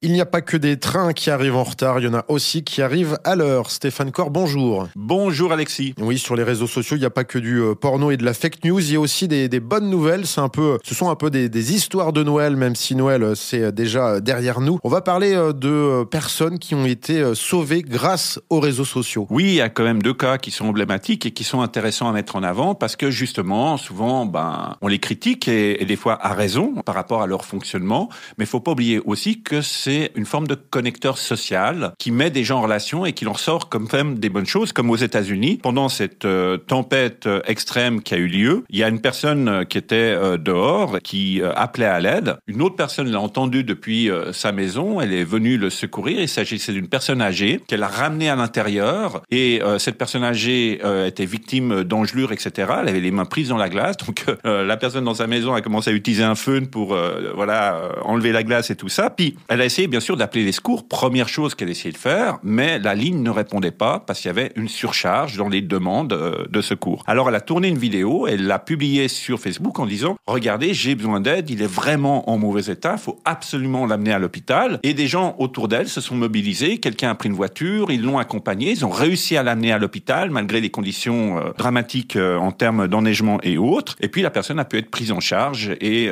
Il n'y a pas que des trains qui arrivent en retard, il y en a aussi qui arrivent à l'heure. Stéphane Cor, bonjour. Bonjour Alexis. Oui, sur les réseaux sociaux, il n'y a pas que du porno et de la fake news, il y a aussi des bonnes nouvelles. Ce sont un peu des histoires de Noël, même si Noël, c'est déjà derrière nous. On va parler de personnes qui ont été sauvées grâce aux réseaux sociaux. Oui, il y a quand même deux cas qui sont emblématiques et qui sont intéressants à mettre en avant parce que justement, souvent, on les critique et des fois à raison par rapport à leur fonctionnement. Mais il faut pas oublier aussi que c'est une forme de connecteur social qui met des gens en relation et qui leur sort comme même des bonnes choses, comme aux États-Unis. Pendant cette tempête extrême qui a eu lieu, il y a une personne qui était dehors, qui appelait à l'aide. Une autre personne l'a entendu depuis sa maison. Elle est venue le secourir. Il s'agissait d'une personne âgée qu'elle a ramenée à l'intérieur. Et cette personne âgée était victime d'engelures, etc. Elle avait les mains prises dans la glace. Donc la personne dans sa maison a commencé à utiliser un fun pour enlever la glace et tout ça. Puis elle a essayé bien sûr d'appeler les secours, première chose qu'elle essayait de faire, mais la ligne ne répondait pas parce qu'il y avait une surcharge dans les demandes de secours. Alors elle a tourné une vidéo, elle l'a publiée sur Facebook en disant « Regardez, j'ai besoin d'aide, il est vraiment en mauvais état, il faut absolument l'amener à l'hôpital ». Et des gens autour d'elle se sont mobilisés, quelqu'un a pris une voiture, ils l'ont accompagnée, ils ont réussi à l'amener à l'hôpital malgré les conditions dramatiques en termes d'enneigement et autres. Et puis la personne a pu être prise en charge et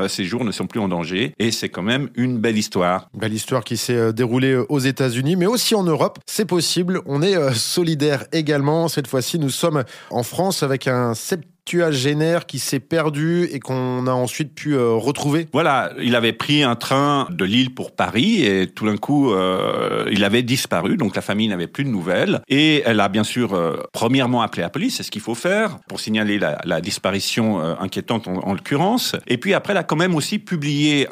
ses jours ne sont plus en danger et c'est quand même une belle histoire. Belle histoire qui s'est déroulée aux États-Unis, mais aussi en Europe. C'est possible. On est solidaires également. Cette fois-ci, nous sommes en France avec un septuagénaire qui s'est perdu et qu'on a ensuite pu retrouver. Voilà, il avait pris un train de Lille pour Paris et tout d'un coup, il avait disparu. Donc la famille n'avait plus de nouvelles. Et elle a bien sûr premièrement appelé la police, c'est ce qu'il faut faire pour signaler la disparition inquiétante en l'occurrence. Et puis après, elle a quand même aussi publié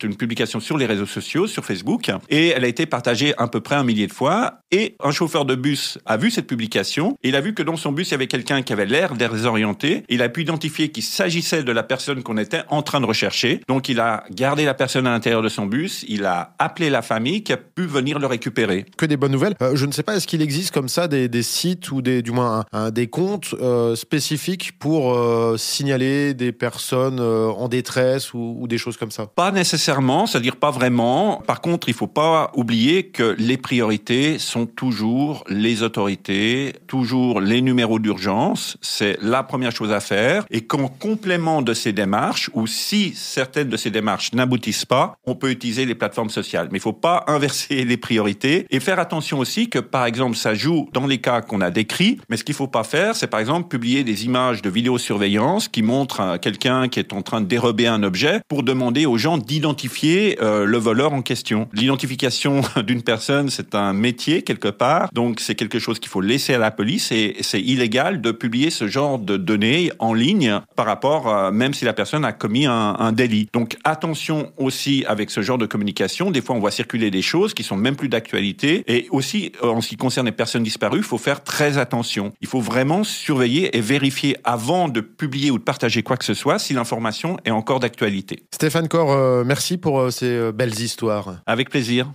une publication sur les réseaux sociaux, sur Facebook. Et elle a été partagée à peu près 1 millier de fois. Et un chauffeur de bus a vu cette publication. Et il a vu que dans son bus, il y avait quelqu'un qui avait l'air désorienté. Il a pu identifier qu'il s'agissait de la personne qu'on était en train de rechercher. Donc, il a gardé la personne à l'intérieur de son bus. Il a appelé la famille qui a pu venir le récupérer. Que des bonnes nouvelles. Je ne sais pas, est-ce qu'il existe comme ça des sites ou du moins des comptes spécifiques pour signaler des personnes en détresse ou des choses comme ça? Pas nécessairement, c'est-à-dire pas vraiment. Par contre, il faut pas oublier que les priorités sont toujours les autorités, toujours les numéros d'urgence. C'est la première chose à faire. Et qu'en complément de ces démarches, ou si certaines de ces démarches n'aboutissent pas, on peut utiliser les plateformes sociales. Mais il faut pas inverser les priorités et faire attention aussi que, par exemple, ça joue dans les cas qu'on a décrits. Mais ce qu'il faut pas faire, c'est par exemple publier des images de vidéosurveillance qui montrent quelqu'un qui est en train de dérober un objet pour demander aux gens d'identifier le voleur en question. L'identification d'une personne, c'est un métier quelque part. Donc, c'est quelque chose qu'il faut laisser à la police et c'est illégal de publier ce genre de données en ligne par rapport, même si la personne a commis un délit. Donc attention aussi avec ce genre de communication. Des fois, on voit circuler des choses qui sont même plus d'actualité. Et aussi, en ce qui concerne les personnes disparues, il faut faire très attention. Il faut vraiment surveiller et vérifier avant de publier ou de partager quoi que ce soit si l'information est encore d'actualité. Stéphane Cor, merci pour ces belles histoires. Avec plaisir.